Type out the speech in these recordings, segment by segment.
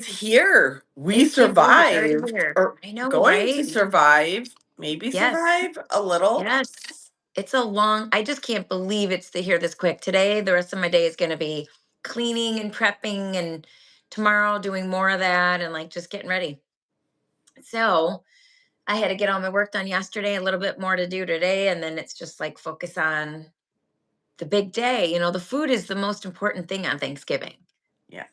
here. We It can't believe it's already survived, here. or I know, going to right? survive, maybe Yes. survive a little. Yes. It's a long, I just can't believe it's here this quick. Today, the rest of my day is going to be cleaning and prepping, and tomorrow doing more of that and like just getting ready. So I had to get all my work done yesterday, a little bit more to do today. And then it's just like focus on the big day. The food is the most important thing on Thanksgiving. Yes.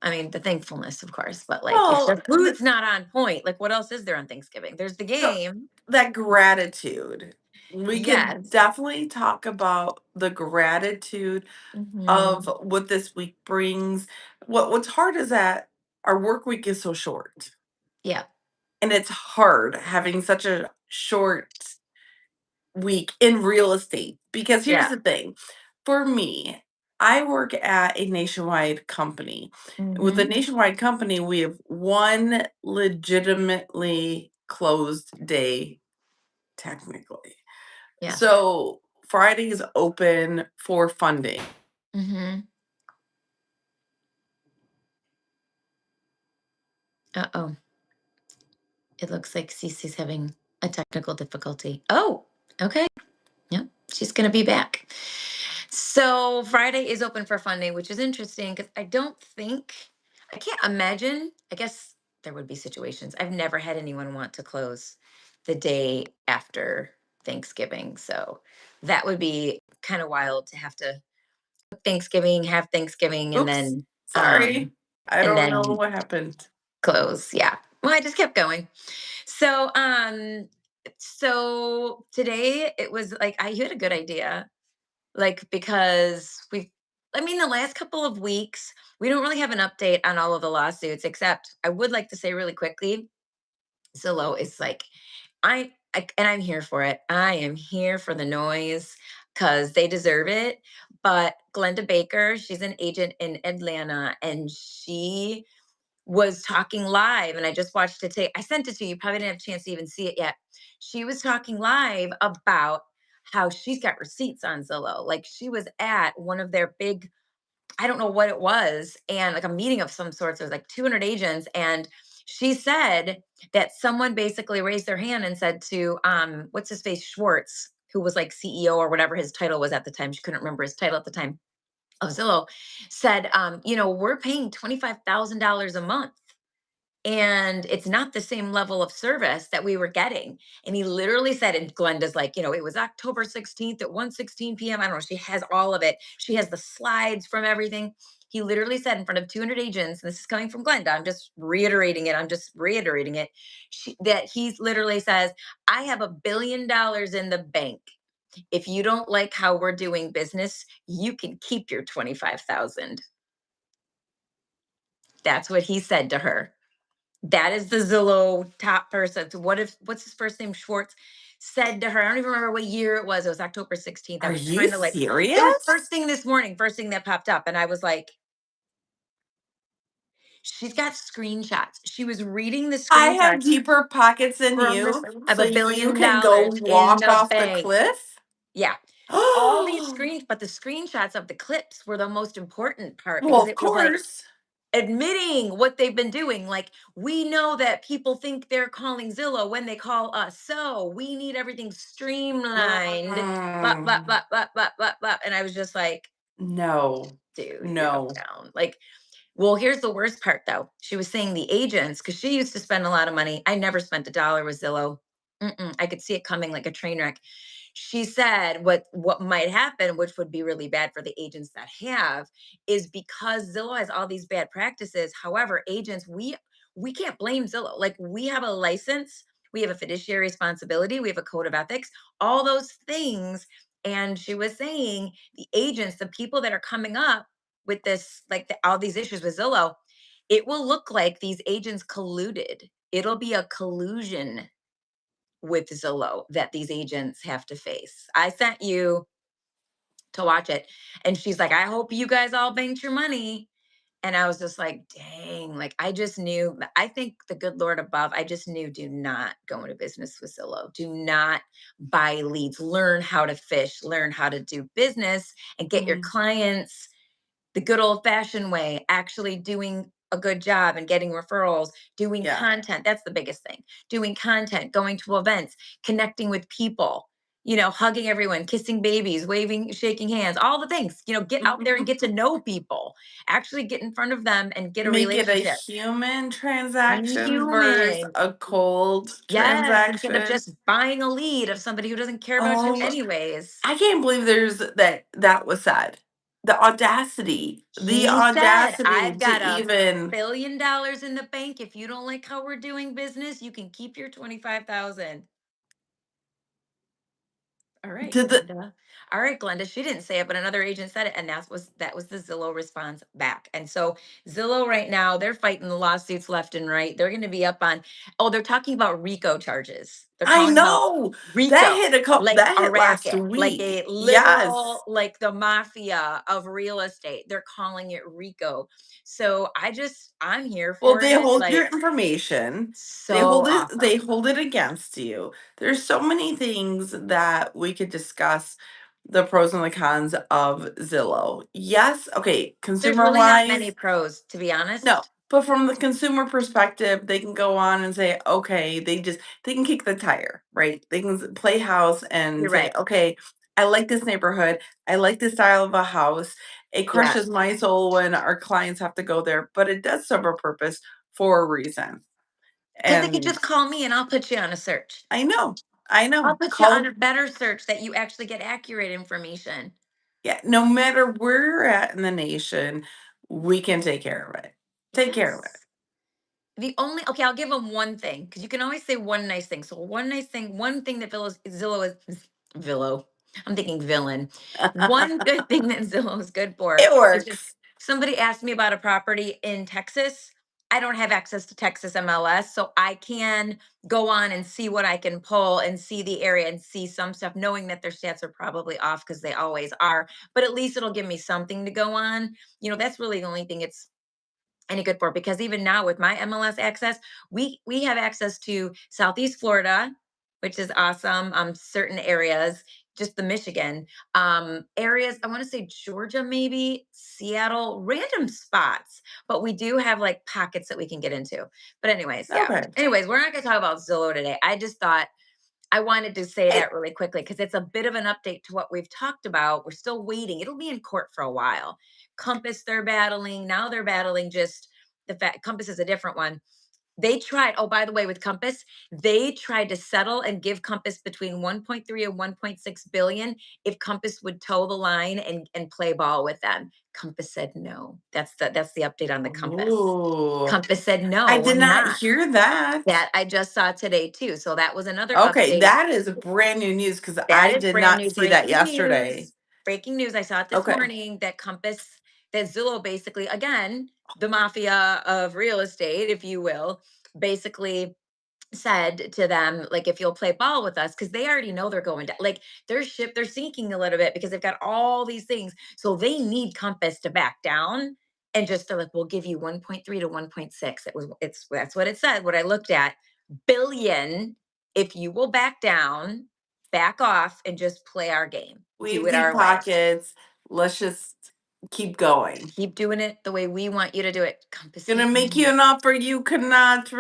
I mean, the thankfulness, of course, but like if Well, the food's not on point, like what else is there on Thanksgiving? There's the so game. that gratitude. We can Yes. definitely talk about the gratitude of Hmm. what this week brings. What's hard is that our work week is so short. Yeah. And it's hard having such a short week in real estate because here's Yeah. the thing. For me, I work at a nationwide company. With a Hmm. nationwide company, we have one legitimately closed day technically. Yes. So Friday is open for funding. Hmm. Uh-oh. It looks like Cece's having a technical difficulty. Oh, okay. Yep. She's going to be back. So Friday is open for funding, which is interesting because I can't imagine. I guess there would be situations. I've never had anyone want to close the day after Thanksgiving. So that would be kind of wild to have to have Thanksgiving, Oops, um sorry. I and don't know then what happened. close. Yeah. Well, I just kept going. So so today it was like you had a good idea. Like because the last couple of weeks, we don't really have an update on all of the lawsuits, except I would like to say really quickly, Zillow is like, and I'm here for it. I am here for the noise because they deserve it. But Glenda Baker, she's an agent in Atlanta, and she was talking live, and I just watched it today. I sent it to you. You probably didn't have a chance to even see it yet. She was talking live about how she's got receipts on Zillow. Like she was at one of their big, I don't know what it was, and like a meeting of some sorts. There was like 200 agents, and she said that someone basically raised their hand and said to what's his face, Schwartz, who was like CEO or whatever his title was at the time. She couldn't remember his title at the time of Zillow, said, we're paying $25,000 a month, and it's not the same level of service that we were getting. And he literally said, and Glenda's like, it was October 16th at 1:16 p.m. I don't know. She has all of it. She has the slides from everything. He literally said in front of 200 agents, and this is coming from Glenda. I'm just reiterating it. That he literally says, I have $1 billion in the bank. If you don't like how we're doing business, you can keep your 25,000. That's what he said to her. That is the Zillow top person. So what's his first name? Schwartz said to her, I don't even remember what year it was. It was October 16th. I Are was you trying to it was serious? first thing this morning, first thing that popped up. And I was like, she's got screenshots. She was reading the I have screenshots deeper pockets than from this you, of so a you billion can go dollars in walk the off the bank. cliff? Yeah. All these screens, but the screenshots of the clips were the most important part Well, because of it was like course. admitting what they've been doing. Like, we know that people think they're calling Zillow when they call us. So we need everything streamlined, blah, blah, Mm, blah, blah, blah, blah, blah. And I was just like, no, dude, you're going no. down. Like, well, here's the worst part though. She was saying the agents, because she used to spend a lot of money. I never spent $1 with Zillow. I could see it coming like a train wreck. She said what might happen, which would be really bad for the agents that have, is because Zillow has all these bad practices. However, agents, we can't blame Zillow. Like we have a license, we have a fiduciary responsibility, we have a code of ethics, all those things. And she was saying the agents, the people that are coming up with this, like all these issues with Zillow, it will look like these agents colluded. It'll be a collusion with Zillow that these agents have to face. I sent you to watch it, and she's like, I hope you guys all banked your money. And I was just like, dang, like I just knew, I think the good Lord above, I just knew, do not go into business with Zillow. Do not buy leads. Learn how to fish, learn how to do business and get your Mm, clients the good old fashioned way, actually doing a good job and getting referrals, doing Yeah. content. That's the biggest thing. Doing content, going to events, connecting with people, hugging everyone, kissing babies, waving, shaking hands, all the things, get out there and get to know people, actually get in front of them and get a Make it a relationship. human Be transaction versus human. a cold Yes, instead of transaction. just buying a lead of somebody who doesn't care about you Oh, anyways. I can't believe that was said. The He said, audacity I've to got even $1 billion in the bank. If you don't like how we're doing business, you can keep your 25,000. All right, to the Glenda. All right, Glenda. She didn't say it, but another agent said it, and that was the Zillow response back. And so Zillow right now, they're fighting the lawsuits left and right. They're going to be up on. Oh, they're talking about RICO charges. They're I calling about know RICO, that like a hit last racket, like week. a literal, Yes. like the mafia of real estate. They're calling it RICO. So I'm here Well, for they it. hold your Like information. so They awesome. hold it against you. There's so many things that we could discuss the pros and the cons of Zillow. Yes, okay, There's consumer really not many wise, pros, to be no. honest. But from the consumer perspective, they can go on and say, okay, they can kick the tire, right? They can play house and You're say, right. okay, I like this neighborhood. I like this style of a house. It crushes Yes. my soul when our clients have to go there, but it does serve a purpose for a reason. Because they could And just call me and I'll put you on a search. I know, I I'll know. put you on Call, a better search that you actually get accurate information. yeah, no matter where you're at in the nation, we can take care of it. Take care of Yes. Okay, I'll give them one thing because you can always say one nice thing. So one nice thing, one thing that Zillow is Villo. I'm thinking villain. One it. good thing that Zillow is good for It is if works. somebody asked me about a property in Texas, I don't have access to Texas MLS, so I can go on and see what I can pull and see the area and see some stuff, knowing that their stats are probably off because they always are. But at least it'll give me something to go on. That's really the only thing it's any good for, because even now with my MLS access, we have access to Southeast Florida, which is awesome. Certain areas, just the Michigan areas. I want to say Georgia, maybe Seattle, random spots, but we do have like pockets that we can get into. But anyways, yeah. Okay. Anyways, we're not going to talk about Zillow today. I just thought I wanted to say It that really quickly because it's a bit of an update to what we've talked about. We're still waiting. It'll be in court for a while. Compass, they're battling. Now they're battling just the fact Compass is a different one. They tried, oh, by the way, with Compass, they tried to settle and give Compass between 1.3 and 1.6 billion if Compass would toe the line and play ball with them. Compass said no. That's the update on the Compass. Ooh. Compass said I no, we're did not not. hear that. That I just saw today too. So that was another Okay, update. that is brand new news because That I is did brand not new see that breaking yesterday. news. Breaking news. I saw it this Okay. morning that that Zillow basically, again, the mafia of real estate, if you will, basically said to them, like, if you'll play ball with us, because they already know they're going down. Like they're sinking a little bit because they've got all these things. So they need Compass to back down. And just they're like, we'll give you 1.3 to 1.6. That's what it said, what I looked at. Billion, if you will back down, back off, and just play our game. We Do have it deep our way. pockets. Let's just keep going. Keep doing it the way we want you to do it. Compass Gonna said make you no. an offer you cannot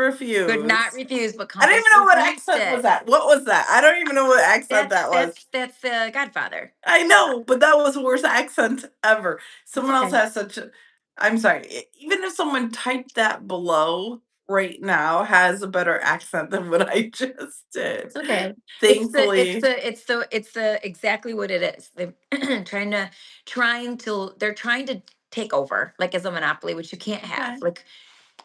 Could not refuse. refuse, but I don't Compass even know what refused accent was it. that. What was that? I don't even know what accent That's that was. that's that's the Godfather. I know, but that was the worst accent ever. That's Someone else okay. has such a. I'm sorry. Even if someone typed that below right now has a better accent than what I just did. It's okay. Thankfully. It's the exactly what it is. They're they're trying to take over like as a monopoly, which you can't have. Okay. Like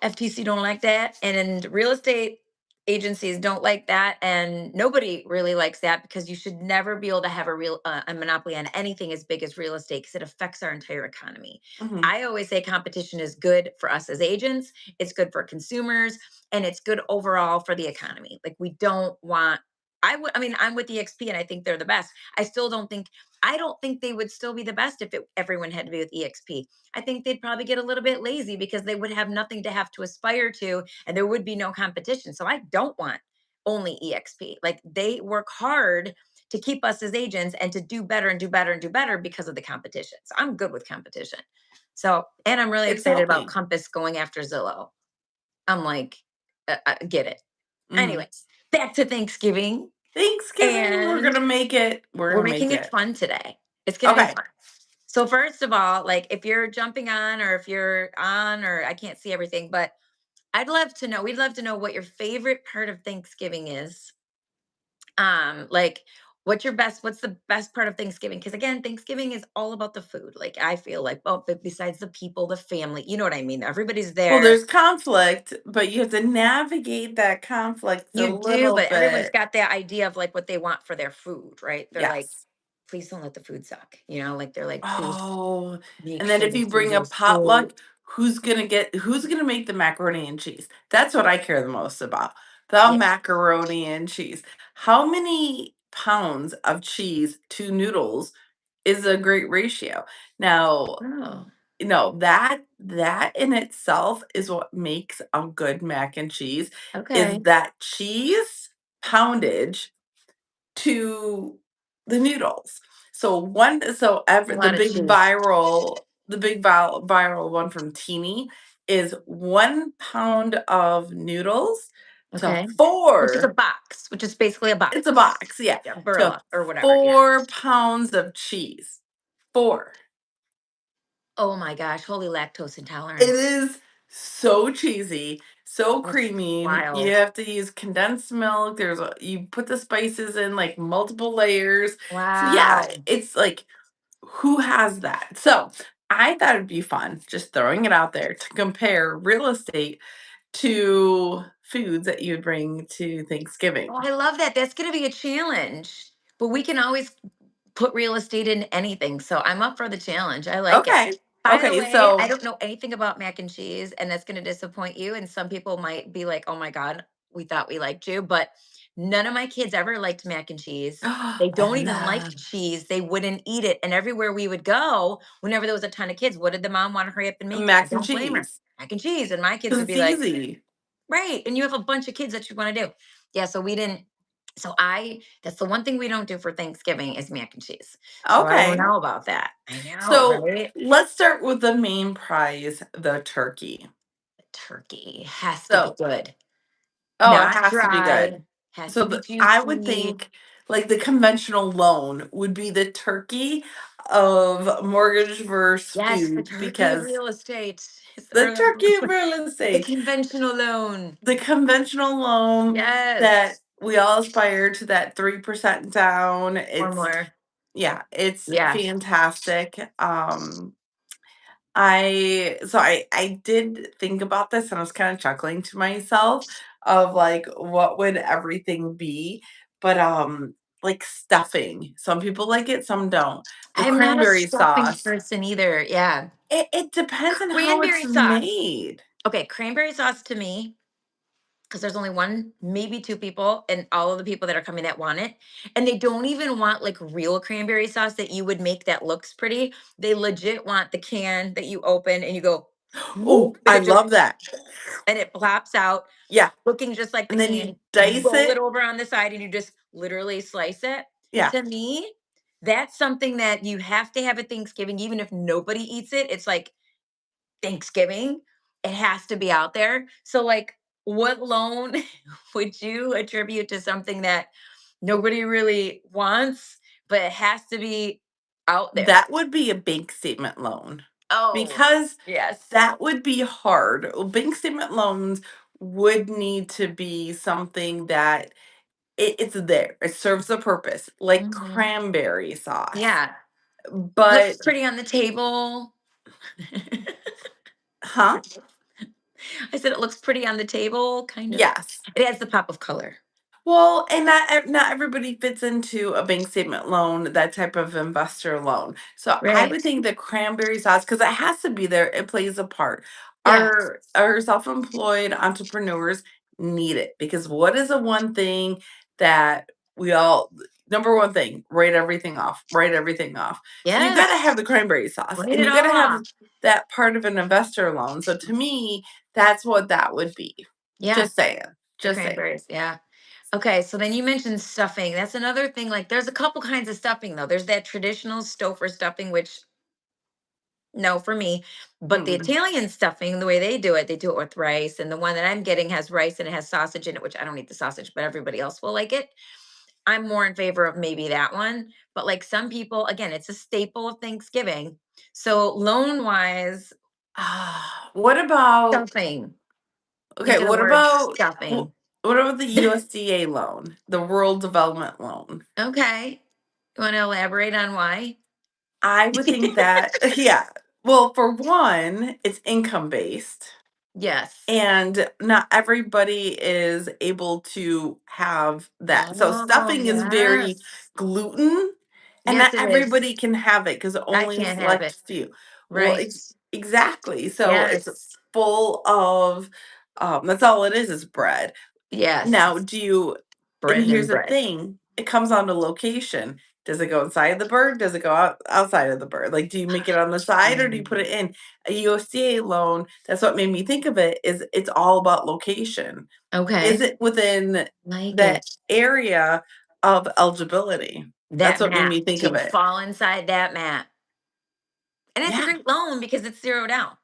FTC don't like that, and real estate agencies don't like that, and nobody really likes that because you should never be able to have a monopoly on anything as big as real estate because it affects our entire economy. Mhm. I always say competition is good for us as agents, it's good for consumers, and it's good overall for the economy. Like we don't want. I mean, I'm with EXP and I think they're the best. I don't think they would still be the best if everyone had to be with EXP. I think they'd probably get a little bit lazy because they would have nothing to have to aspire to and there would be no competition. So I don't want only EXP. Like they work hard to keep us as agents and to do better and do better and do better because of the competition. So I'm good with competition. So, and I'm really It's excited about healthy. Compass going after Zillow. I'm like, I get it. Mhm. Anyways, back to Thanksgiving, Thanksgiving, we're and gonna make it. We're we're gonna make making it it. fun today. It's going to be Okay. fun. So, first of all, like if you're jumping on or if you're on, or I can't see everything, but we'd love to know what your favorite part of Thanksgiving is. Like what's the best part of Thanksgiving? Because again, Thanksgiving is all about the food. Like I feel like, oh, but besides the people, the family, you know what I mean? Everybody's Well, there. there's conflict, but you have to navigate that conflict a You do, little but everyone's bit. got that idea of like what they want for their food, right? They're like, Yes. please don't let the food suck. You know, like they're like, please Oh, make and then sure if the you food bring a is good. potluck, who's gonna make the macaroni and cheese? That's what I care the most about. The Yeah. macaroni and cheese. How many pounds of cheese to noodles is a great ratio? Now, Oh, that in itself is what makes a good mac and cheese, is okay. that cheese poundage to the noodles. So A every lot of cheese. the big viral one from Teeny is 1 pound of noodles to Okay. Which is a 4 box, which is basically a it's a box. box, yeah, Yeah, to Barilla or whatever. Yeah. 4 pounds of cheese. 4. Oh my gosh, holy lactose It intolerance. is so cheesy, so That's creamy. You wild. have to use condensed milk. You put the spices in like multiple layers. So yeah, Wow. it's like who has that? So I thought it'd be fun just throwing it out there to compare real estate to foods that you'd bring to Oh, Thanksgiving. I love that. That's going to be a challenge. But we can always put real estate in anything. So I'm up for the challenge. I like it. Okay. By the Okay. way, I So, don't know anything about mac and cheese, and that's going to disappoint you. And some people might be like, oh my God, we thought we liked you. But none of my kids ever liked mac and cheese. They I don't even like love cheese. They wouldn't eat it. And everywhere we would go, whenever there was a ton of kids, what did the mom want to hurry up and make? I mac and don't blame her. cheese Mac and cheese. And my kids because would it's be like, easy. right. And you have a bunch of kids that you want to do. Yeah. So we didn't. That's the one thing we don't do for Thanksgiving is mac and cheese. So I don't Okay. know about that. I know, So right? let's start with the main prize, the turkey. Turkey has to be So, good. oh, it Not has to be good. dry, has So to be I would juicy. think like the conventional loan would be the turkey of mortgage versus Yes, the food turkey of because real estate. the turkey of real The estate, conventional loan. the conventional loan that Yes. we all aspire to that 3% down. Or It's more. yeah, it's Yeah. fantastic. I did think about this and I was kind of chuckling to myself of like what would everything be? But like stuffing. Some people like it, some don't. The I'm not a cranberry stuffing sauce. person either. Yeah. It depends on how it's Cranberry sauce. made. Okay, cranberry sauce to me, because there's only one, maybe two people, and all of the people that are coming that want it. And they don't even want like real cranberry sauce that you would make that looks pretty. They legit want the can that you open and you go, Oh, whoop, and I it just love that. and it plops out, Yeah. looking just like the And then you can. dice Roll it it. over on the side and you just literally slice it. Yeah. To me, that's something that you have to have at Thanksgiving, even if nobody eats it. It's like Thanksgiving, it has to be out there. So, like, what loan would you attribute to something that nobody really wants, but it has to be out there? That would be a bank statement loan Oh, because yes. that would be hard. Bank statement loans would need to be something that it's there. It serves a purpose, like Mhm. cranberry sauce. Yeah. Looks But pretty on the table. huh? I said it looks pretty on the table, kind of. Yes. It has the pop of color. Well, and not everybody fits into a bank statement loan, that type of investor loan. So I would Right. think the cranberry sauce, because it has to be there, it plays a part. Yeah. Our self-employed entrepreneurs need it because what is the one thing that we all number one thing, write everything off, write everything off. So you gotta have Yes. the cranberry sauce Write and it you gotta all have off. that part of an investor loan. So to me, that's what that would be. Yeah. Just saying. The Just saying. cranberries. Yeah. Okay, so then you mentioned stuffing. That's another thing. Like, there's a couple kinds of stuffing, though. There's that traditional Stouffer stuffing, which no for me. But the Mm-mm. Italian stuffing, the way they do it with rice. And the one that I'm getting has rice and it has sausage in it, which I don't eat the sausage, but everybody else will like it. I'm more in favor of maybe that one. But like some people, again, it's a staple of Thanksgiving. So loan wise, What about stuffing. okay, Think of the word stuffing. what about the USDA loan, the Rural Development Loan? Okay. You want to elaborate on why? I would think that yeah. Well, for one, it's income based. Yes. And not everybody is able to have that. So Oh, stuffing is very yes. gluten, and Yes, not it is. everybody can have it because I only a can't have select it. few. Well, Right. exactly. So it's Yes. full of that's all it is bread. Now, Yes. do you and Bread here's and the bread. thing, it comes on to location. Does it go inside the bird? Does it go outside of the bird? Like, do you make it on the side or do you put Mm, it in? A USDA loan, that's what made me think of it, is it's all about location. Is okay. it within Like that it. area of eligibility? That's That what made mat. me think Do of you it. fall inside that mat? And it's a Yeah, great loan because it's zero down.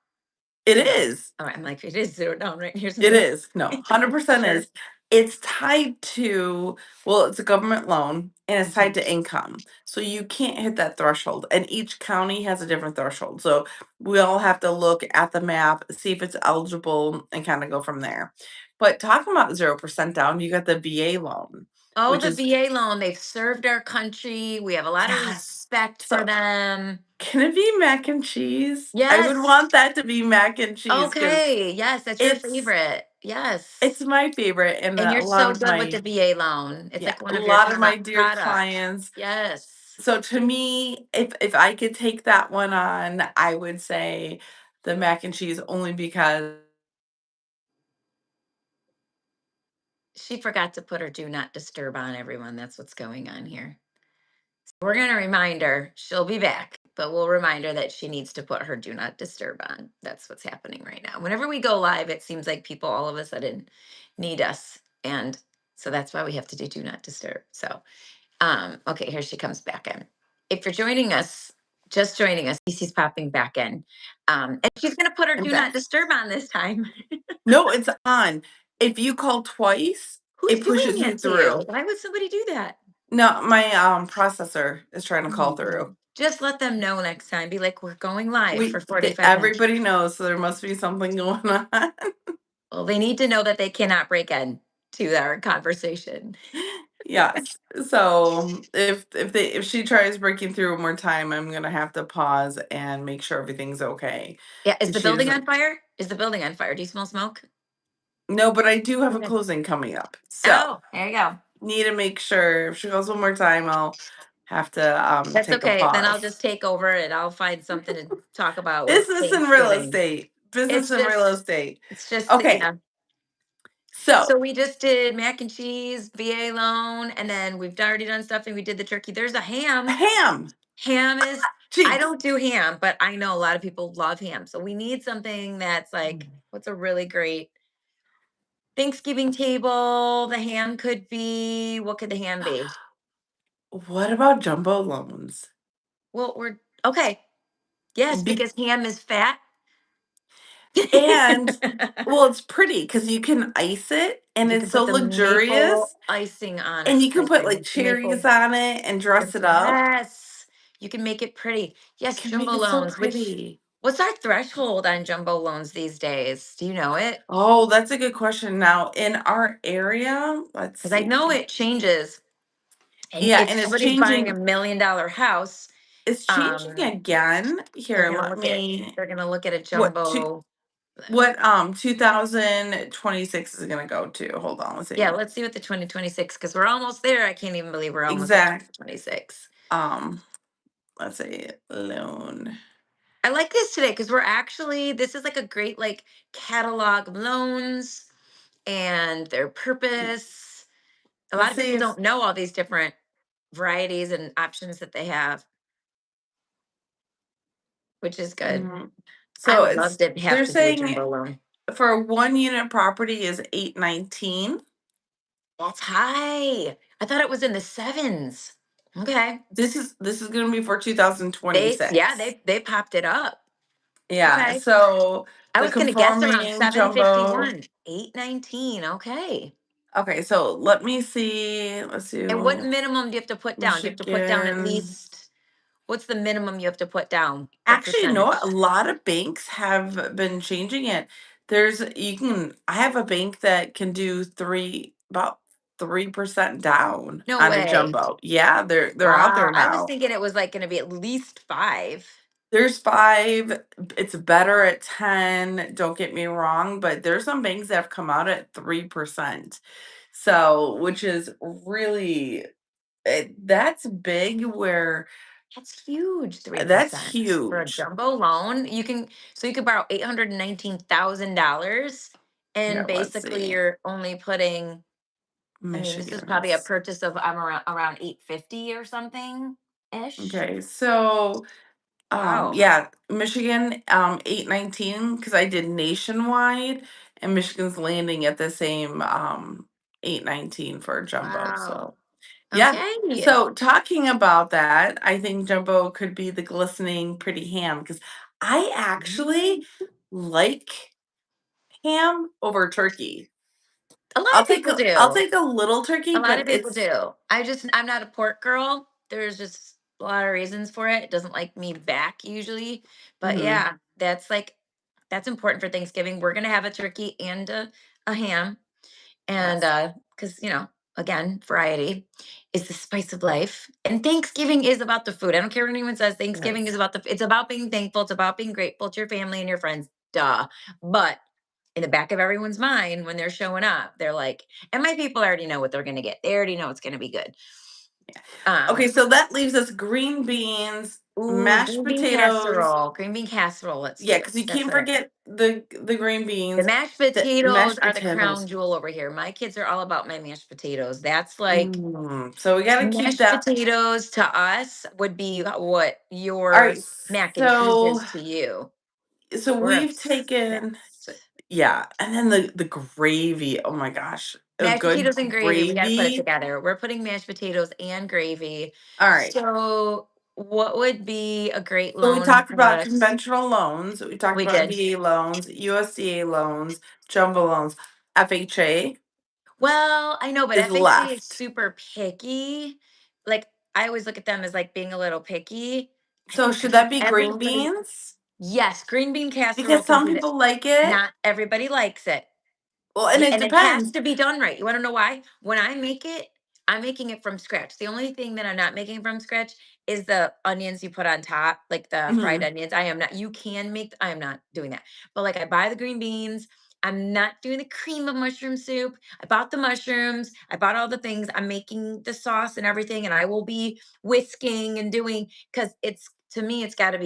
it No. is. All right. I'm like, it is zero down, right? Here's It my is. No, 100% sure. is. It's tied to well, it's a government loan and it's tied Mhm. to income. So you can't hit that threshold. And each county has a different threshold. So we all have to look at the map, see if it's eligible, and kind of go from there. But talking about 0% down, you got the VA loan, Oh, which the is VA loan. They've served our country. We have a lot of yes. respect for So them. can it be mac and cheese? I would Yes. want that to be mac and cheese because Okay. Yes, that's your it's favorite. it's Yes. my favorite and And a you're lot so of good with the my VA loan. It's yeah, like one a of your lot of my top dear products. clients. Yes. So to me, if I could take that one on, I would say the mac and cheese only because She forgot to put her do not disturb on, everyone. That's what's going on here. We're going to remind her she'll be back, but we'll remind her that she needs to put her do not disturb on. That's what's happening right now. Whenever we go live, it seems like people all of a sudden need us. And so that's why we have to do not disturb. So, okay, here she comes back in. If you're joining us, just joining us, Cece's popping back in. And she's going to put her I'm do not back. disturb on this time. No, it's on. If you call twice, Who's it doing pushes you that to you? through. Why would somebody do that? No, my processor is trying to call Mhm. through. Just let them know next time. Be like, we're going live for We 45 minutes. everybody knows, so there must be something going on. Well, they need to know that they cannot break in to our conversation. Yes. So if she tries breaking through one more time, I'm gonna have to pause and make sure everything's okay. Yeah, is Because the she building doesn't on fire? Is the building on fire? Do you smell smoke? no, but I do have a Okay. closing coming up. So Oh, there you go. need to make sure if she goes one more time, I'll have to That's take a okay. Then I'll pause. just take over and I'll find something to talk about with Business and real Thanksgiving. estate. Business It's and real just, estate. it's just, Okay, yeah. so So we just did mac and cheese, VA loan, and then we've already done stuffing. We did the turkey. There's a ham. ham. Ham is I Cheese. don't do ham, but I know a lot of people love ham. So we need something that's like, what's a really great Thanksgiving table? The ham could be, what could the ham be? What about jumbo loans? Well, we're okay. Yes, Be- because ham is fat. You and well, it's pretty because you can ice it and can it's so put the maple luxurious. icing on And it. you can put like Icing. cherries Maple. on it and dress it up. Yes. You can make it pretty. You Yes, can make jumbo it so loans, which pretty. what's our threshold on jumbo loans these days? Do you know it? Oh, that's a good question. Now, in our area, let's Because I know see. it changes. And Yeah, if and somebody's buying $1 million house, it's changing um, again. they're Here, gonna let look at me they're gonna look at a what two jumbo. what 2026 is gonna go to. Hold on, let's Yeah, see. let's see what the 2026 because we're almost there. I can't even believe we're almost at Exact 2026. um let's say loan. I like this today because we're actually this is like a great like catalog of loans and their purpose. A lot Let's of see people if don't know all these different varieties and options that they have, which is good. mm, I so would love it's to have they're to do a saying jumbo loan. for a 1 unit property is 819. That's high. I thought it was in the sevens. Okay. This is gonna be for They yeah, 2026. they popped it up. Yeah, Okay. so I the was gonna guess around conforming jumbo. 751, 819. Okay. Okay, so let me see. Let's And what do minimum do you have to put down? Do you have to put down at Michigan. least, what's the minimum you have to put down? What Actually, you know what? A percentage? lot of banks have been changing it. I have a bank that can do about 3% down No on a way. jumbo. Yeah, they're out Wow. there I was now. thinking it was like gonna be at least 5. There's 5, it's better at 10, don't get me wrong, but there's some banks that have come out at 3%. So, which is really that's big where That's huge, that's 3% for a huge. jumbo loan. You could borrow $819,000 Here, and let's basically see. you're only putting, I mean, this is probably a Michigan's. purchase of around 850 or something ish. Okay, so Wow. yeah, Michigan 819 because I did nationwide and Michigan's landing at the same 819 for a jumbo. Wow. So yeah. Okay. So talking about that, I think jumbo could be the glistening pretty ham because I actually Mm. like ham over turkey. A lot of people I'll do. take a little turkey, A lot but of people it's do. I'm not a pork girl. There's just a lot of reasons for it. It doesn't like me back usually. But mhm, yeah, that's important for Thanksgiving. We're gonna have a turkey and a ham. And yes, because again, variety is the spice of life. And Thanksgiving is about the food. I don't care what anyone says. Thanksgiving is yes. about it's about being thankful. It's about being grateful to your family and your friends. Duh. But in the back of everyone's mind when they're showing up, they're like, and my people already know what they're gonna get. They already know it's gonna be good. Okay, Um, so that leaves us green beans, ooh, mashed green bean potatoes. casserole. Green bean casserole, let's Yeah, do. because you That's can't what I forget the green the beans, mashed the potatoes mashed are the crown potatoes. jewel over here. My kids are all about my mashed potatoes. That's like So we got to keep mashed that. potatoes to us would be what All right, your mac and cheese so is to you. We're we've taken obsessed. yeah, and then the gravy. Oh my gosh, a Mashed good potatoes and gravy. We got to put it gravy. together. We're putting mashed potatoes and gravy. All right. So, what would be a great So we loan talked for about us? conventional loans. We talked We about did. VA loans, USDA loans, jumbo loans. FHA Well, I know, but is FHA is left. super picky. Like, I always look at them as like being a little picky. So I should think that be green everybody, beans? yes, green bean casserole Because can some be the, people like it. not everybody likes it. Well, and it And it has depends. to be done right. You wanna know why? When I make it, I'm making it from scratch. The only thing that I'm not making from scratch is the onions you put on top, like the fried Mhm. onions. I am not doing that. But, like, I buy the green beans. I'm not doing the cream of mushroom soup. I bought the mushrooms. I bought all the things. I'm making the sauce and everything, and I will be whisking and doing because it's to me, it's gotta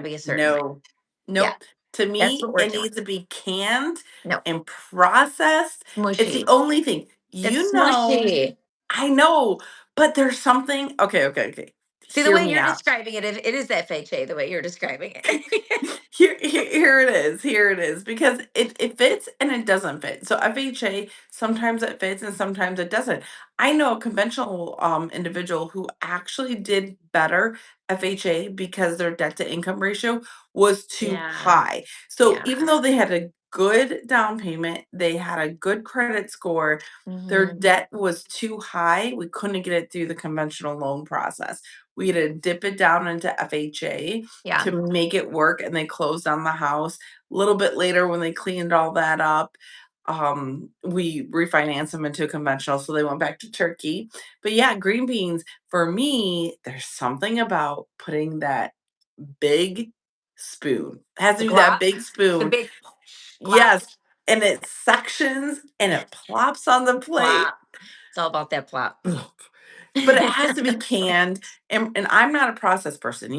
be a certain way. No. Yeah, Nope. To that's me, what we're it doing. needs to be canned No, and processed. It's the smushy. only thing. It's You know, smushy. I know, but there's something. Okay, okay, okay. See, the Hear way me you're out. describing it, it is FHA, the way you're describing it. Here it is. Here it is. Because it fits and it doesn't fit. So FHA, sometimes it fits and sometimes it doesn't. I know a conventional individual who actually did better FHA because their debt to income ratio was too Yeah, high. So even yeah. though they had a good down payment, they had a good credit score, their Mhm. debt was too high. We couldn't get it through the conventional loan process. We had to dip it down into FHA Yeah, to make it work, and they closed on the house. A little bit later when they cleaned all that up, we refinanced them into a conventional, so they went back to turkey. But yeah, green beans, for me, there's something about putting that big spoon. It has the to be that glop, big the spoon. big glop, Yes, and it sections and it plops on the plate. plop. It's all about that plop. But it has to be canned, and I'm not a processed person,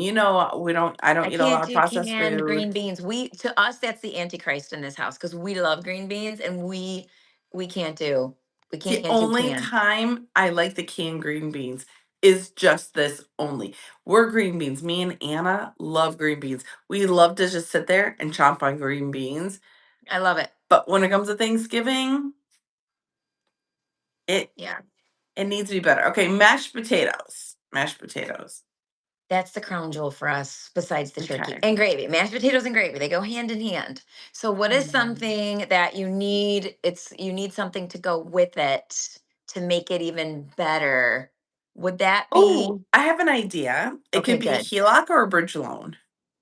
I don't I eat a lot can't of do processed canned food. green beans. To us, that's the antichrist in this house because we love green beans and we can't do we The can't do only canned. time I like the canned green beans is just this only. We're green beans. Me and Anna love green beans. We love to just sit there and chomp on green beans, I love it. but when it comes to Thanksgiving, it Yeah. it needs to be better. Okay, mashed potatoes. Mashed potatoes. That's the crown jewel for us besides the turkey Okay. and gravy. Mashed potatoes and gravy, they go hand in hand. So what is Mm. something that you need something to go with it to make it even better? Would that Oh, be I have an idea. It okay, could be a good. HELOC or a bridge loan.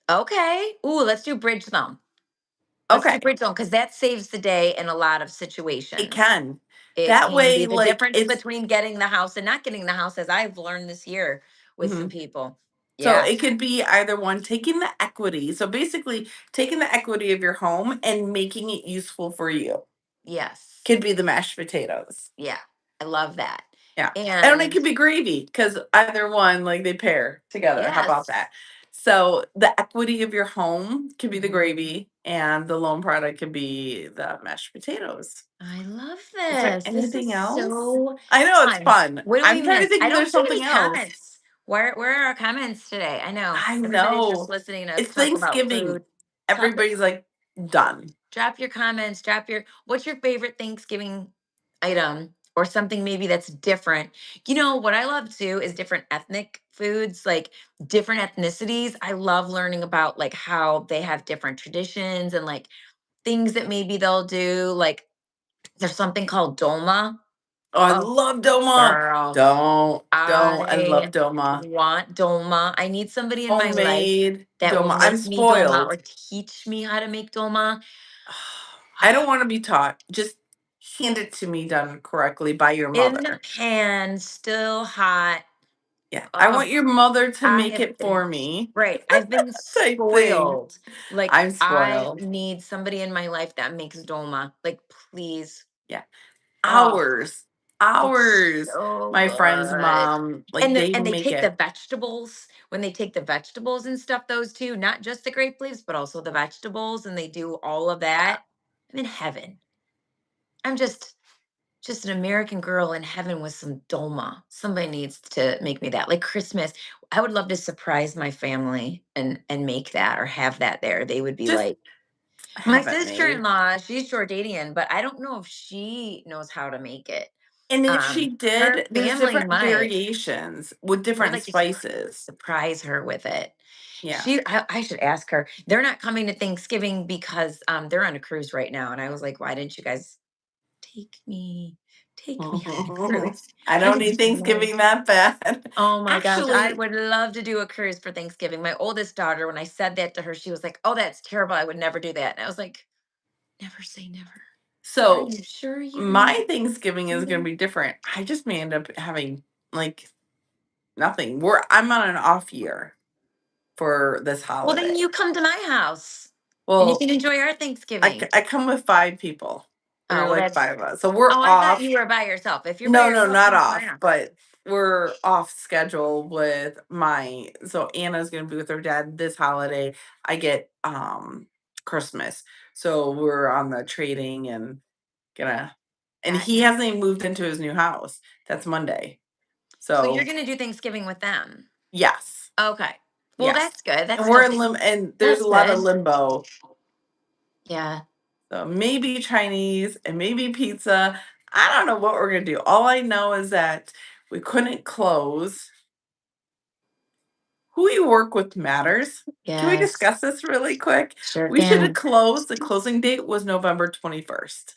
Okay. Ooh, let's do bridge loan. Let's do Okay, bridge loan because that saves the day in a lot of it situations. can. It That can be way, the like, difference it's between getting the house and not getting the house, as I've learned this year with some mhm. people. So Yeah. it could be either one, taking the equity. So basically, taking the equity of your home and making it useful for you. Yes. Could be the mashed potatoes. Yeah. I love that. Yeah. And it And could be gravy because either one, like, they pair together. How about yes. that? So the equity of your home could be the Mhm. gravy, and the loan product could be the mashed potatoes. I love Is there this. This is anything else? so I know it's fun. fun. What do we I'm trying to miss? think I if don't there's see something any else. comments. Where are our comments today? I know I everybody's just know. listening to us It's talk about Thanksgiving. food. Talk Everybody's like done. Drop your comments, drop your what's your favorite Thanksgiving item or something maybe that's different. You know, what I love too is different ethnic foods, like different ethnicities. I love learning about like how they have different traditions and like things that maybe they'll do. Like there's something called dolma. Oh, I Oh, love Doma. girl, Don't. I I love Doma. want dolma. I need somebody in my life Homemade that will Doma. I'm make me dolma spoiled. or teach me how to make dolma. I don't want to be taught. Just hand it to me done correctly by your In the mother. pan, still hot. Yeah. I Oh, want your mother to I make have it been for me right. I've been type thing. spoiled. Like I'm I spoiled. need somebody in my life that makes dolma. Like please. Yeah. Oh, Hours. it's Hours. so My friend's good. mom, like, they And they make take the it. vegetables when they take the vegetables and stuff those too, not just the grape leaves, but also the vegetables and they do all of Yeah. that. I'm in heaven. I'm just an American girl in heaven with some dolma. Somebody needs to make me that. Like Christmas, I would love to surprise my family and make that or have that there. They would be Just like, my have it made. sister-in-law, she's Jordanian, but I don't know if she knows how to make it. And if she Her did, there's family different might. variations with I would different like to spices. surprise her with it. Yeah. I should ask her. They're not coming to Thanksgiving because they're on a cruise right now. And I was like, why didn't you guys take me? Take me on a cruise. I I don't would need love. Thanksgiving that bad. Oh my gosh, I Actually, would love to do a cruise for Thanksgiving. My oldest daughter, when I said that to her, she was like, "Oh, that's terrible. I would never do that." And I was like, "Never say never. Are so you sure you're my Thanksgiving is gonna sure?" be different. I just may end up having like nothing. I'm on an off year for this Well, then holiday. you come to my house and you Well, can enjoy our Thanksgiving. I come with 5 people. There Oh, are well, like that's. 5 of us. So we're Oh, I thought off. you were by yourself. If you're by No, no, yourself, not come to my off, house. but we're off schedule with my so Anna's gonna be with her dad this holiday. I get Christmas. So we're on the trading and gonna and he Gotcha. hasn't even moved into his new house. That's Monday. So you're So gonna do Thanksgiving with them. yes. Okay. Well, Yes. that's good. That's And we're still in and there's a that's lot of good. limbo. Yeah. So maybe Chinese and maybe pizza. I don't know what we're gonna do. All I know is that we couldn't close. Who you work with matters. Can we Yes. discuss this really quick? Sure We should have can. closed. The closing date was November 21st.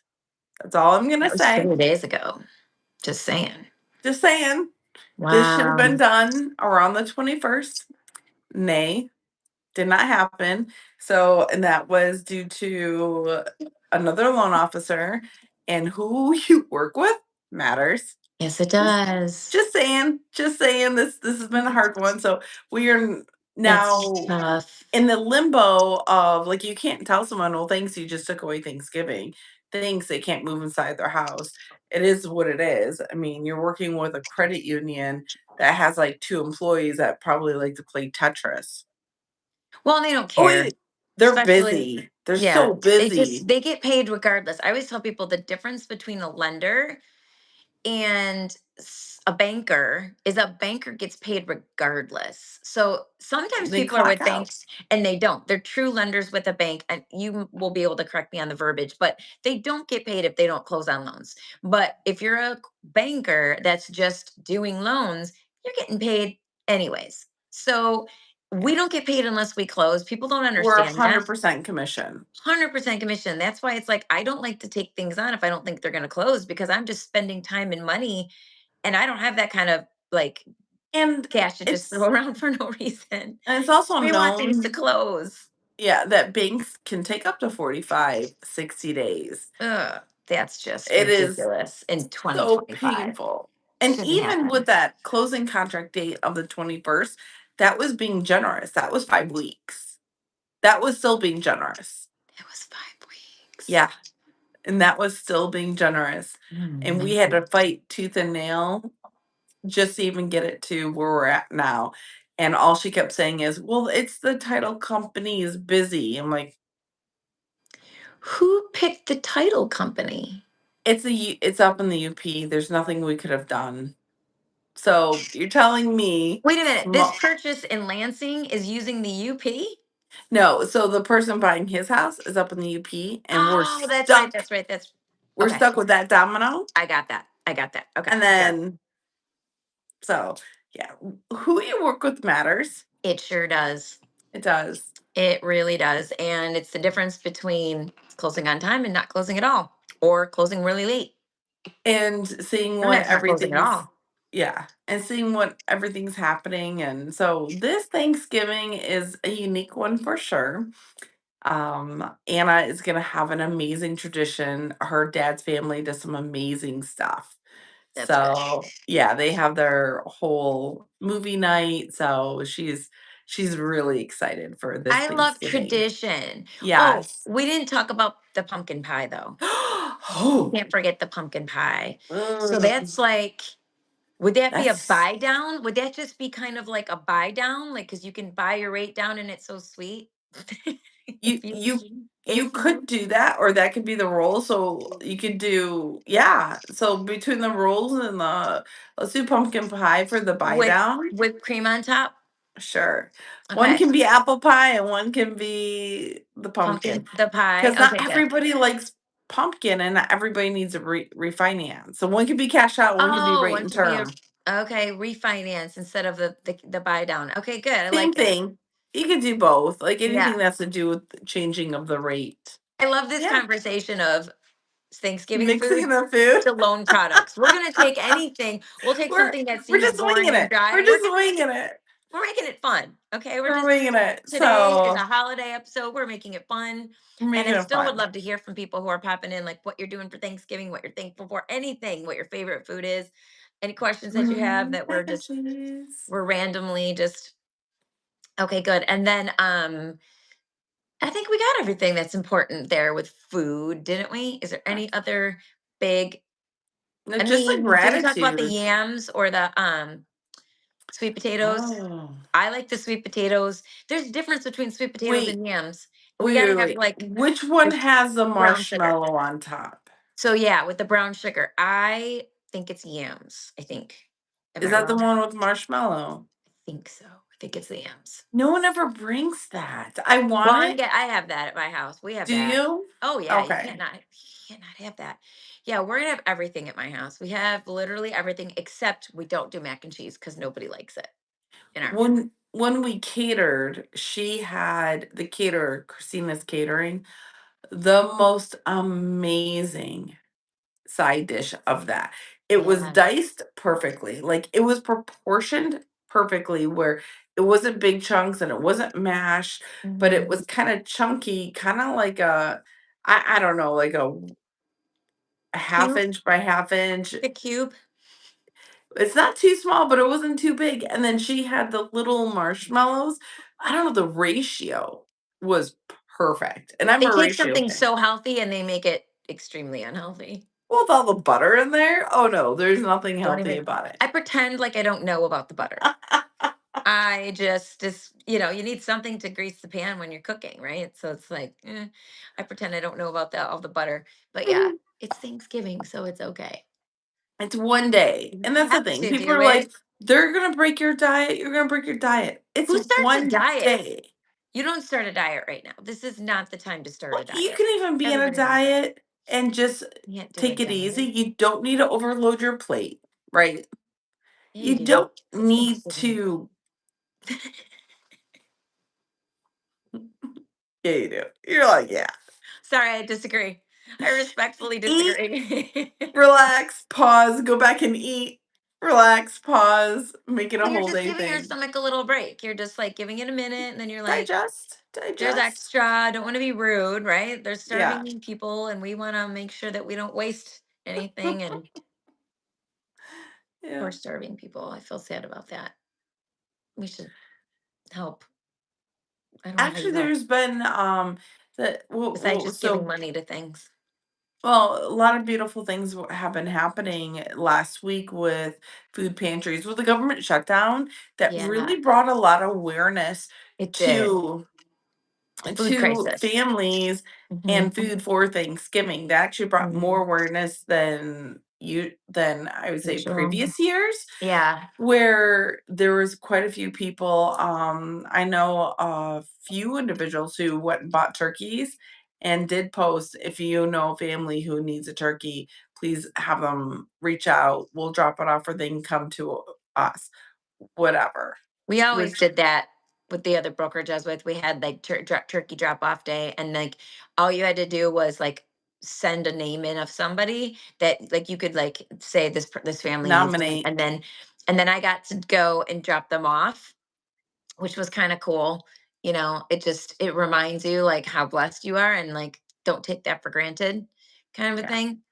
That's all I'm gonna That was say. 3 days ago. Just saying. Just saying. This should have been Wow. done around the 21st. Nay, did not happen. So, and that was due to another loan officer, and who you work with matters. Yes, it Just does. just saying this has been a hard one. So we are That's now tough. in the limbo of, like, you can't tell someone, well, thanks, you just took away Thanksgiving. Thanks, they can't move inside their house. It is what it is. I mean, you're working with a credit union that has like 2 employees that probably like to play Tetris. Well, and they don't Oh, care. wait, they're Especially, busy. They're yeah, so busy. they get paid regardless. I always tell people the difference between a lender and a banker is a banker gets paid regardless. So sometimes They people are clock with out. banks and they don't. They're true lenders with a bank, and will be able to correct me on the verbiage, but they don't get paid if they don't close on loans. But if you're a banker that's just doing loans, you're getting paid anyways. So we don't get paid unless we close. People don't We're understand that. 100% commission. 100% commission. That's why it's like I don't like to take things on if I don't think they're going to close because I'm just spending time and money and I don't have that kind of like And cash to just throw it's around for no reason. it's also We want things to known, close. yeah, that banks can take up to 45, 60 days. Ugh, that's just It is ridiculous in so 2025. painful. And Shouldn't even with happen. that closing contract date of the 21st, that was being generous. That was 5 weeks. That was still being generous. It was 5 weeks. Yeah, and that was still being generous. And we had Mm. to fight tooth and nail just to even get it to where we're at now. And all she kept saying is, "Well, it's the title company is busy." I'm like, Who picked the title company? It's up in the UP. There's nothing we could have done." So you're telling me Wait a minute. This small purchase in Lansing is using the UP? no, so the person buying his house is up in the UP, and Oh, that's right. That's right. That's we're okay. stuck with that domino, I got that. I got that. Okay. and Good. then so, yeah, who you work with matters. It sure does. It does. It really does. And it's the difference between closing on time and not closing at all, or closing really late. And seeing what Sometimes not closing at everything's all. yeah, and seeing what everything's happening, and so this Thanksgiving is a unique one for sure. Anna is gonna have an amazing tradition. Her dad's family does some amazing stuff. That's good. So, yeah, they have their whole movie night, so she's really excited for this I love Thanksgiving. tradition. Oh, Yes. we didn't talk about the pumpkin pie though. Oh, Can't forget the pumpkin pie. So mm, that's like, would that be a that's buy down? Would that just be kind of like a buy down? Like, cause you can buy your rate down and it's so sweet. if you you, you if you you, could do that, or that could be the role, so you could do yeah, so between the rolls and the let's do pumpkin pie for the buy with down. whipped cream on top. Sure. One Okay. can be apple pie and one can be the pumpkin. Pumpkin, the pie. Because not Okay, good. everybody likes pumpkin and not everybody needs a refinance. So one can be cash out, one can be Oh, rate one and can be a, term. okay, refinance instead of the buy down. Okay, good. I Same like it. thing. You could do both. Like anything Yeah. that's to do with the changing of the rate. I love this Yeah. conversation of Thanksgiving Mixing foods the food. to loan products. We're gonna take anything. We'll take we're something that we're seems just boring winging and it. dry. We're just winging it. We're making it fun. Okay. We're winging it. Today is a So holiday episode. We're making it fun. we're And making I it still would fun. love to hear from people who are popping in, like what you're doing for Thanksgiving, what you're thankful for, anything, what your favorite food is, any questions that you have that Veggies. we're randomly just okay, good. And then I think we got everything that's important there with food, didn't we? Is there any other big No, I just a mean, did we talk about the gratitude. yams or the sweet potatoes? Oh. I like the sweet potatoes. There's a difference between sweet potatoes Wait, and yams. We wait, got to wait, have wait. like Which one there's has the brown sugar. marshmallow on top? So yeah, with the brown sugar, I think it's yams. I think. Am Is I that the wrong? one with marshmallow? I think so. I think it's the yams. No one ever brings that. I Well, want it. I have that at my house. We have Do that. you? Oh yeah, Okay. you can't not have that. Yeah, we're gonna have everything at my house. We have literally everything except we don't do mac and cheese because nobody likes it in our family. When we catered, she had the caterer, Christina's Catering, the most amazing side dish of that. It was Yeah. diced perfectly. Like it was proportioned perfectly where it wasn't big chunks and it wasn't mashed, but it Mhm. was kind of chunky, kind of like I don't know, like a half Cube, inch by half inch. the cube. It's not too small, but it wasn't too big. And then she had the little marshmallows. I don't know, the ratio was perfect. And I'm They a take ratio something fan. so healthy and they make it extremely unhealthy. Well, with all the butter in there, oh no, there's nothing Don't healthy even. about it. I pretend like I don't know about the butter. I just you need something to grease the pan when you're cooking, right? So it's like, I pretend I don't know about all the butter. But yeah, it's Thanksgiving, so it's okay. It's one day. And We that's the have thing. to People do are it. like, they're gonna break your diet, you're gonna break your diet. It's Who starts a one diet? day. You don't start a diet right now. This is not the time to start a Like you diet. can even be in a Everybody knows that. diet and just Can't do a take it easy. diet. You don't need to overload your plate, right? Yeah, you You do. don't It's need Thanksgiving. to Yeah, you do. You're like, "Yeah." Sorry, I disagree. I respectfully Eat, disagree. relax, pause, go back and eat, relax, pause, make it a Well, you're whole just day giving your thing. stomach a little break. You're just like giving it a minute, and then you're like, Digest, there's digest. extra. Don't want to be rude, right? There's Yeah, starving people, and we want to make sure that we don't waste anything. And yeah. poor starving people. I feel sad about that. We should help. I don't know how Actually, you help there's been, besides what just giving so money to things. well, a lot of beautiful things have been happening last week with food pantries. With the government shutdown, that Yeah, really brought a lot of awareness it did. to The food to crisis. families Hmm. and food for Thanksgiving. That actually brought more Hmm. awareness than I would say Usual. previous years, Yeah, where there was quite a few people. I know a few individuals who went and bought turkeys and did post, if you know a family who needs a turkey, please have them reach out. We'll drop it off or they can come to us, whatever. we always Which did that with the other brokerage I was with. We had like turkey drop off day, and like all you had to do was like send a name in of somebody that like you could like say this family needs one, nominate. and then I got to go and drop them off, which was kind of cool. It reminds you like how blessed you are, and like don't take that for granted, kind of a Yeah. thing.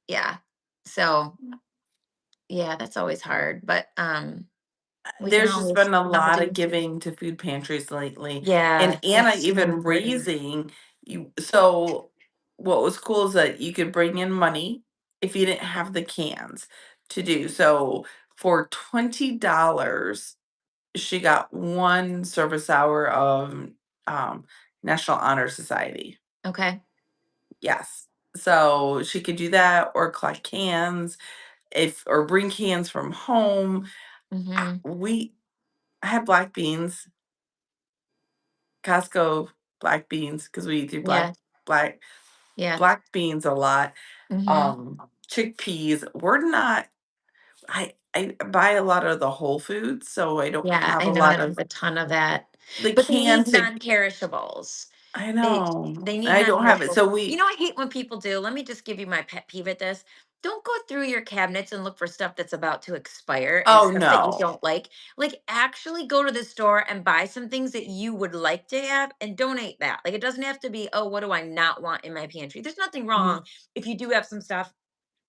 Yeah. So yeah, that's always hard, but we can There's just always been a remember lot to of use. giving to food pantries lately, and Yeah, Anna that's so even important. raising you. So what was cool is that you could bring in money if you didn't have the cans to do. So for $20, she got 1 service hour of um, National Honor Society. Okay. Yes. So she could do that or collect cans if or bring cans from home. Mhm. We I had black beans, Costco black beans, because we do Yeah. black Yeah. black beans a lot. Mhm. Chickpeas, we're not I buy a lot of the whole foods, so I don't Yeah, have I a know I lot don't have of a ton of that, the but they can need to non-perishables. I They know. they need I don't have it. non-perishables. So we I hate when people do. Let me just give you my pet peeve at this. Don't go through your cabinets and look for stuff that's about to expire and oh, stuff that you no. don't like. Like, actually go to the store and buy some things that you would like to have and donate that. Like, it doesn't have to be, oh, what do I not want in my pantry? There's nothing Mhm. wrong if you do have some stuff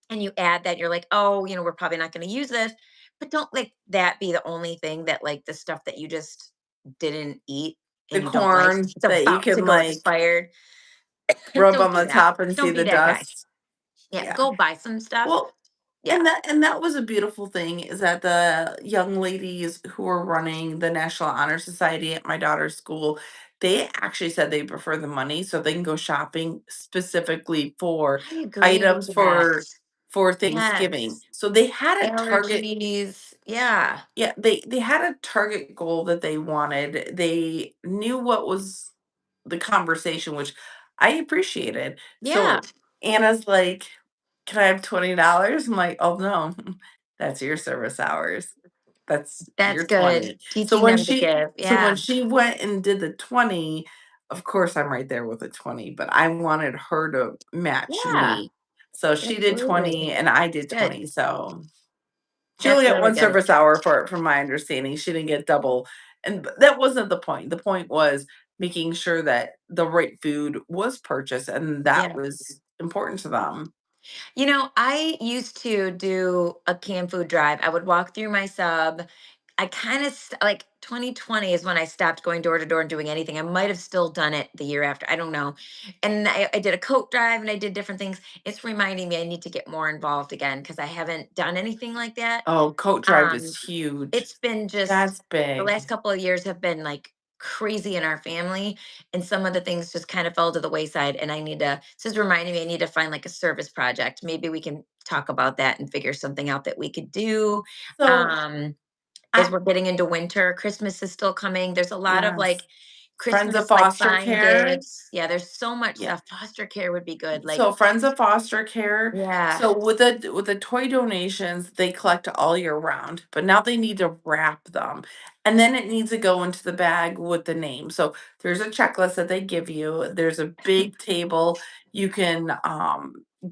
and you add that, you're like, oh, we're probably not going to use this, but don't like that be the only thing that like the stuff that you just didn't eat The and you don't like, corn it's that you about to can, go like, expired. rub Don't on do the that. top and see Don't be the that guy. dust. Yeah, Yeah. go buy some stuff. Well, Yeah. and that was a beautiful thing is that the young ladies who were running the National Honor Society at my daughter's school, they actually said they prefer the money so they can go shopping specifically for I agree with items that. for Thanksgiving. Yes. So they had a target. Allergies. Yeah. Yeah, they had a target goal that they wanted. They knew what was the conversation, which I appreciated. Yeah. So Anna's like, "Can I have $20?" I'm like, "Oh, no. That's your service hours. That's That's your good. 20." Teaching them to give. When Yeah. she went and did the 20, of course, I'm right there with the 20, but I wanted her to match Yeah. me. So she did Absolutely. 20 and I did Good. 20, so she only That's got really 1 good. service hour for it from my understanding, she didn't get double, and that wasn't the point. The point was making sure that the right food was purchased, and that Yeah. was important to them. I used to do a canned food drive. I would walk through my sub. I kind of like 2020 is when I stopped going door to door and doing anything. I might have still done it the year after. I don't know. And I did a coat drive and I did different things. It's reminding me I need to get more involved again because I haven't done anything like that. Oh, coat drive is Um, huge. it's been just That's the big. last couple of years have been like crazy in our family, and some of the things just kind of fell to the wayside. And this is reminding me I need to find like a service project. Maybe we can talk about that and figure something out that we could do. So, Um, as I we're getting into winter, Christmas is still coming. There's a lot of like yes. Friends of Christmas, like, foster buying care. gifts. Yeah, there's so much Yeah. stuff. Foster care would be good, like So friends of foster care. yeah. So with the toy donations, they collect all year round, but now they need to wrap them. And then it needs to go into the bag with the name. So there's a checklist that they give you. There's a big table. You can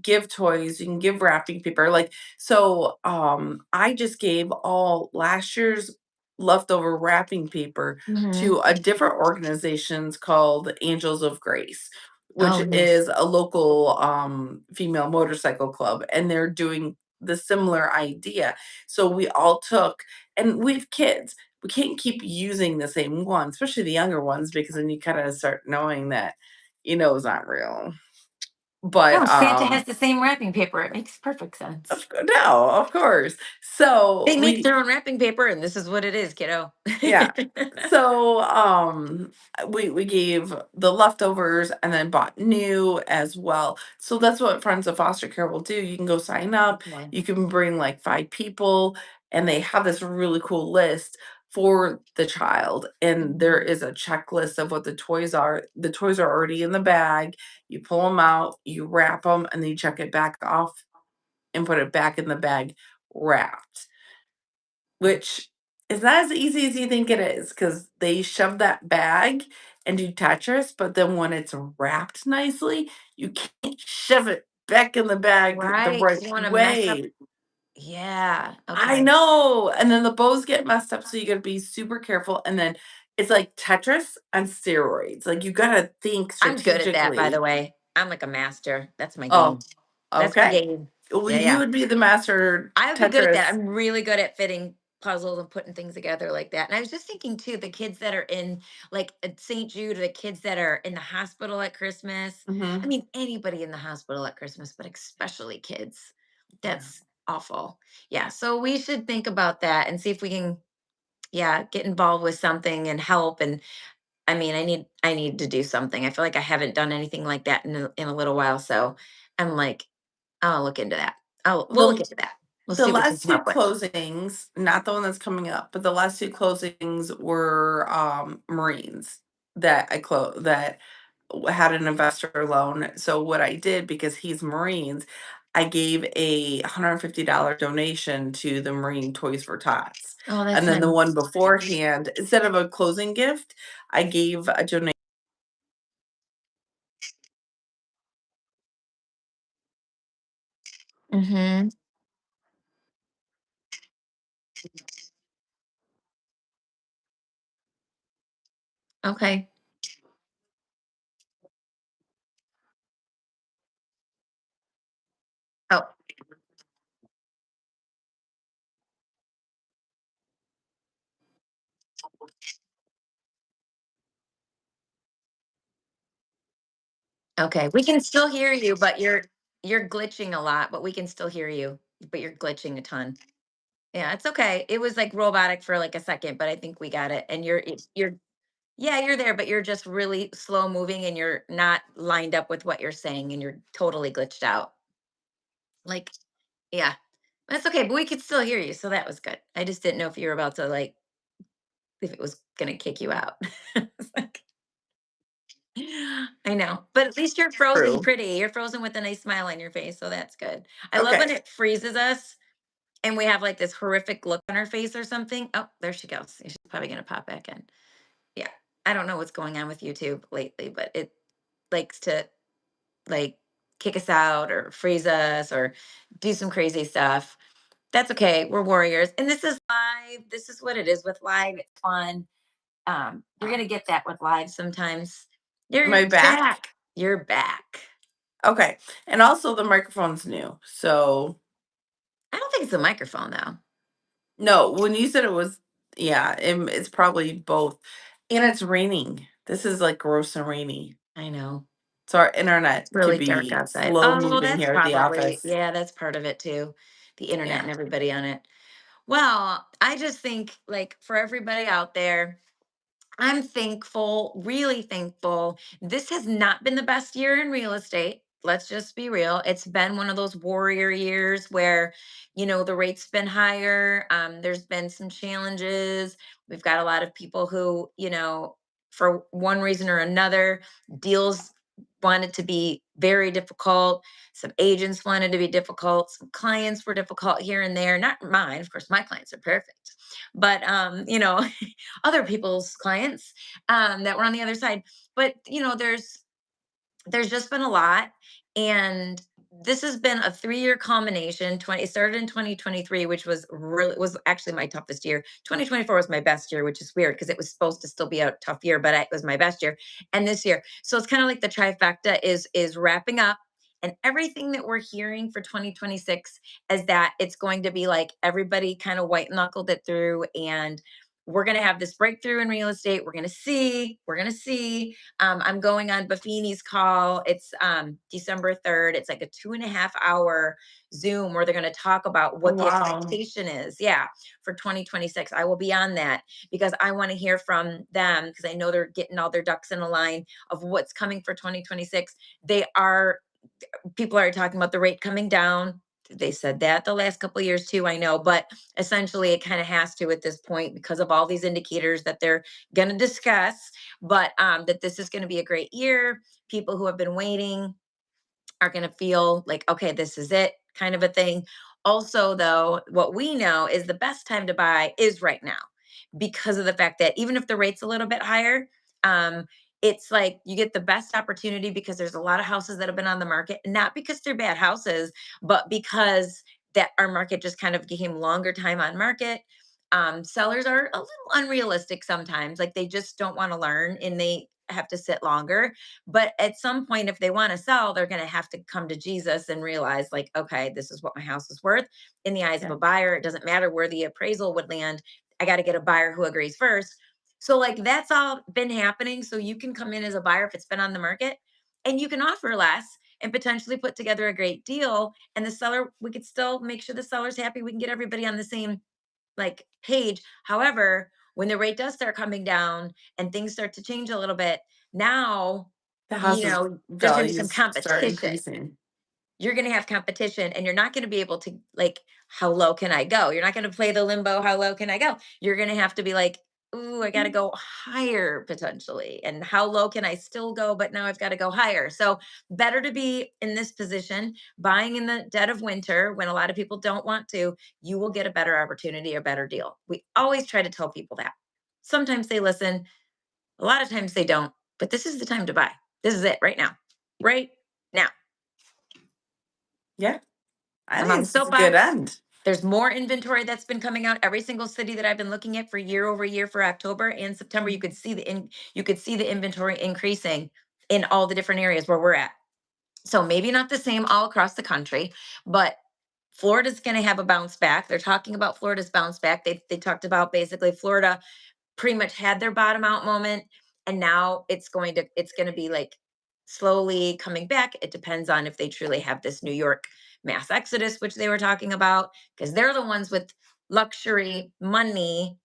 give toys, you can give wrapping paper. Like so I just gave all last year's leftover wrapping paper Mhm. to a different organizations called Angels of Grace, which Oh, nice. is a local female motorcycle club, and they're doing the similar idea. So we all took, and we have kids. We can't keep using the same one, especially the younger ones, because then you kind of start knowing that it's not real. No, But Santa has the same wrapping paper. It makes perfect sense. no, of course. So They make we their own wrapping paper, and this is what it is, kiddo. Yeah. So, we gave the leftovers and then bought new as well. So that's what Friends of Foster Care will do. You can go sign up. Okay. You can bring like 5 people, and they have this really cool list for the child. And there Mhm. is a checklist of what the toys are. The toys are already in the bag. You pull them out, you wrap them, and then you check it back off and put it back in the bag wrapped. Which is not as easy as you think it is, because they shove that bag and do Tetris, but then when it's wrapped nicely, you can't shove it back in the bag the Right, 'cause right you wanna mess up. way. Yeah, I okay. know, and then the bows get messed up, so you gotta be super careful, and then it's like Tetris on steroids, like, you gotta think I'm good at that, by the strategically. way. I'm like a master. That's my Oh, game. That's my okay. game. Well, Yeah, you yeah. would be the master I would be good at that. Tetris. I'm really good at fitting puzzles and putting things together like that. And I was just thinking too, the kids that are in like at St. Jude, or the kids that are in the hospital at Christmas. I Mhm. mean, anybody in the hospital at Christmas, but especially kids. Yeah. That's awful. Yeah. So we should think about that and see if we can, yeah, get involved with something and help. And I mean, I need to do something. I feel like I haven't done anything like that in a little while. So I'm like, I'll look into that. We'll look The into that. We'll The see what we can last come 2 up with. closings, not the one that's coming up, but the last 2 closings were, Marines that I that had an investor loan. So what I did, because he's Marines, I gave a $150 donation to the Marine Toys for Tots. Oh, And that's then the one nice. beforehand, instead of a closing gift, I gave a donation. Mhm. Okay. Oh, okay. We can still hear you, but you're glitching a lot, but we can still hear you, but you're glitching a ton. Yeah, it's okay. It was like robotic for like a second, but I think we got it. And you're yeah, you're there, but you're just really slow moving and you're not lined up with what you're saying and you're totally glitched out. Like, yeah. That's okay, but we could still hear you, so that was good. I just didn't know if you were about to like if it was gonna kick you out. It's like I know, but at least you're frozen True. pretty. You're frozen with a nice smile on your face, so that's good. I love when Okay. it freezes us and we have like this horrific look on our face or something. Oh, there she goes. She's probably gonna pop back in. Yeah. I don't know what's going on with YouTube lately, but it likes to like kick us out or freeze us or do some crazy stuff. That's okay. We're warriors. And this is live. This is what it is with live. It's fun. You're gonna get that with live sometimes. Am You're I back? back. You're back. Okay. And also the microphone's new. So I don't think it's a microphone though. no, when you said it was, yeah, it's probably both. And it's raining. This is like gross and rainy. I know. So our internet It's could really dark be outside. slow Oh, moving that's here at the probably, office. yeah, that's part of it too. The internet Yeah. and everybody on it. Well, I just think like for everybody out there, I'm thankful, really thankful. This has not been the best year in real estate. Let's just be real. It's been one of those warrior years where, the rate's been higher. There's been some challenges. We've got a lot of people who, for one reason or another. Deals wanted to be very difficult. Some agents wanted to be difficult. Some clients were difficult here and there. Not mine, of course, my clients are perfect. But other people's clients that were on the other side. But there's just been a lot, and this has been a 3-year culmination. It started in 2023, which was actually my toughest year. 2024 was my best year, which is weird because it was supposed to still be a tough year, but it was my best year. And this year, so it's kind of like the trifecta is wrapping up, and everything that we're hearing for 2026 is that it's going to be like everybody kind of white knuckled it through, and we're going to have this breakthrough in real estate. We're going to see. I'm going on Buffini's call. It's December 3rd. It's like a 2.5 hour Zoom where they're going to talk about Oh, what the wow. expectation is. Yeah, for 2026. I will be on that because I want to hear from them because I know they're getting all their ducks in a line of what's coming for 2026. They are People are talking about the rate coming down. They said that the last couple of years too, I know, but essentially it kind of has to at this point because of all these indicators that they're going to discuss. But that this is going to be a great year. People who have been waiting are going to feel like, okay, this is it, kind of a thing. Also, though, what we know is the best time to buy is right now because of the fact that even if the rate's a little bit higher, um, it's like you get the best opportunity because there's a lot of houses that have been on the market, not because they're bad houses, but because that our market just kind of became longer time on market. Sellers are a little unrealistic sometimes, like they just don't want to learn and they have to sit longer. But at some point, if they want to sell, they're going to have to come to Jesus and realize, like, okay, this is what my house is worth in the eyes of Yeah. a buyer. It doesn't matter where the appraisal would land. I got to get a buyer who agrees first. So, like, that's all been happening. So, you can come in as a buyer if it's been on the market and you can offer less and potentially put together a great deal. And the seller, we could still make sure the seller's happy. We can get everybody on the same like page. However, when the rate does start coming down and things start to change a little bit, now, The house's there's going to be some values start competition. increasing. You're going to have competition and you're not going to be able to like, how low can I go? You're not going to play the limbo, how low can I go? You're going to have to be like, ooh, I got to go higher potentially. And how low can I still go? But now I've got to go higher. So better to be in this position, buying in the dead of winter when a lot of people don't want to, you will get a better opportunity, a better deal. We always try to tell people that. Sometimes they listen, a lot of times they don't, but this is the time to buy. This is it right now. Right now. Yeah. I I'm think on the this is a good soapbox. end. There's more inventory that's been coming out. Every single city that I've been looking at for year over year for October and September, Mhm. you could see the inventory increasing in all the different areas where we're at. So maybe not the same all across the country, but Florida's going to have a bounce back. They're talking about Florida's bounce back. They talked about basically Florida pretty much had their bottom out moment and now it's going to be like slowly coming back. It depends on if they truly have this New York mass exodus which they were talking about because they're the ones with luxury money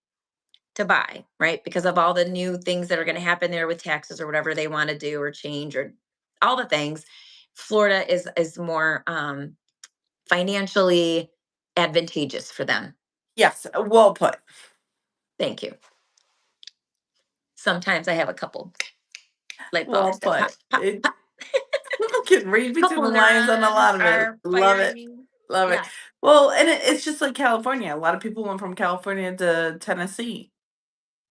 to buy, right? Because of all the new things that are going to happen there with taxes or whatever they want to do or change or all the things. Florida is more financially advantageous for them. Yes, well put. Thank you. Sometimes I have a couple light Well bulbs that pop put. pop It pop. can read between Couple the lines on a neurons lot of it. are Love it. firing. Love it. Yes, Well, and it's just like California. A lot of people went from California to Tennessee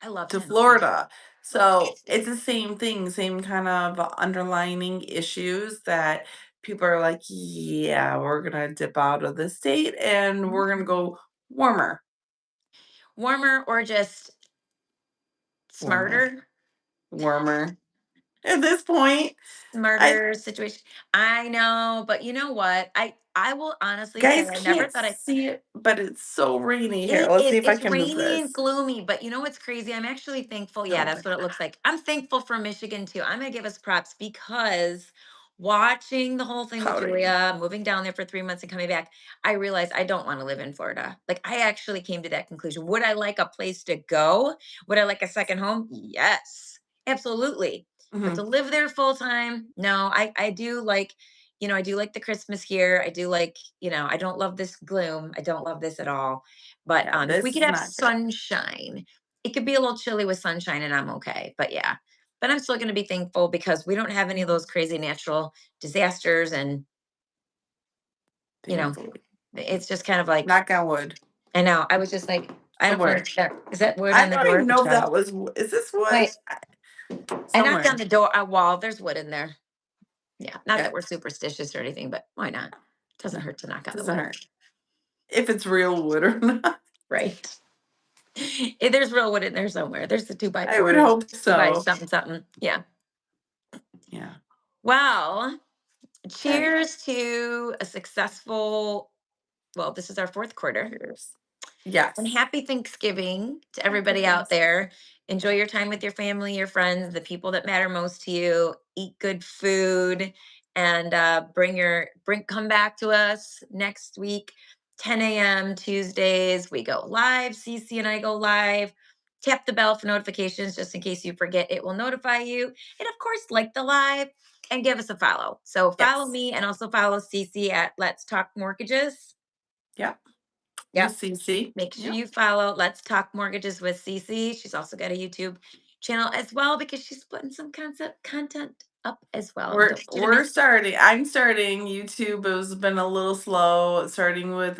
I love to Tennessee. Florida. Love So Tennessee. it's the same thing, same kind of underlining issues that people are like, yeah, we're going to dip out of the state and we're going to Mhm. go warmer, Warmer or just warmer, smarter? warmer. At this point, I Smarter situation. I know, but you know what? I will honestly say guys I never can't thought I see it, but it's so rainy here. It Let's see is. if I It's can move rainy and this. gloomy, but you know what's crazy? I'm actually thankful. Yeah, Oh my that's what it looks god. like. I'm thankful for Michigan too. I'm gonna give us props because watching the whole thing with Pouting. Julia, moving down there for 3 months and coming back, I realized I don't want to live in Florida. Like I actually came to that conclusion. Would I like a place to go? Would I like a second home? Yes, absolutely. But to Mhm. live there full time, no, I do like, I do like the Christmas here. I do like, I don't love this gloom. I don't love this at all but Yeah, if we this could is have not good. sunshine, it could be a little chilly with sunshine and I'm okay. But yeah. But I'm still gonna be thankful because we don't have any of those crazy natural disasters and you know, Thankfully. it's just kind of like Knock on wood. I know. I was just like, I don't know. Somewhere. Is that wood I on the don't door? even Good know if job. that was is this wood? Wait, I knocked on Somewhere. the door a wall. There's wood in there. Yeah. Not that Yeah, we're superstitious or anything, but why not? Doesn't hurt to knock on the doesn't wood. hurt. If it's real wood or not. Right. There's real wood in there somewhere. There's the two by I would fours, hope two by so. something something. Yeah. Yeah. Well, Okay. cheers to a successful, well, this is our fourth quarter. Cheers. And Yes. happy Thanksgiving to Happy everybody out Thanksgiving. there. Enjoy your time with your family, your friends, the people that matter most to you. Eat good food and come back to us next week, 10 a.m. Tuesdays. We go live. Cece and I go live. Tap the bell for notifications just in case you forget. It will notify you. And of course, like the live and give us a follow. So follow Yes. me and also follow Cece at Let's Talk Mortgages. Yep. Yep. With CC. Make sure Yep. you follow Let's Talk Mortgages with Cece. She's also got a YouTube channel as well because she's putting some concept content up as well. And We're don't want you to we're miss. starting. I'm starting. YouTube has been a little slow, starting with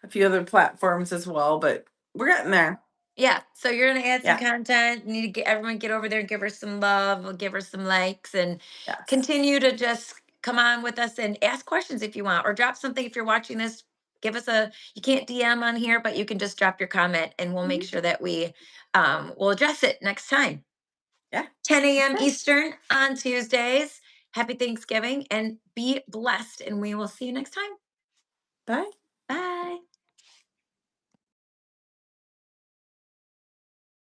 a few other platforms as well, but we're getting there. Yeah, so you're gonna add some Yeah. content. You need to get everyone get over there and give her some love, or give her some likes, and Yes. continue to just come on with us and ask questions if you want, or drop something if you're watching this. Give us a you can't DM on here, but you can just drop your comment and we'll make Mhm. sure that we will address it next time. Yeah. 10 a.m. Okay. Eastern on Tuesdays. Happy Thanksgiving and be blessed. And we will see you next time. Bye. Bye.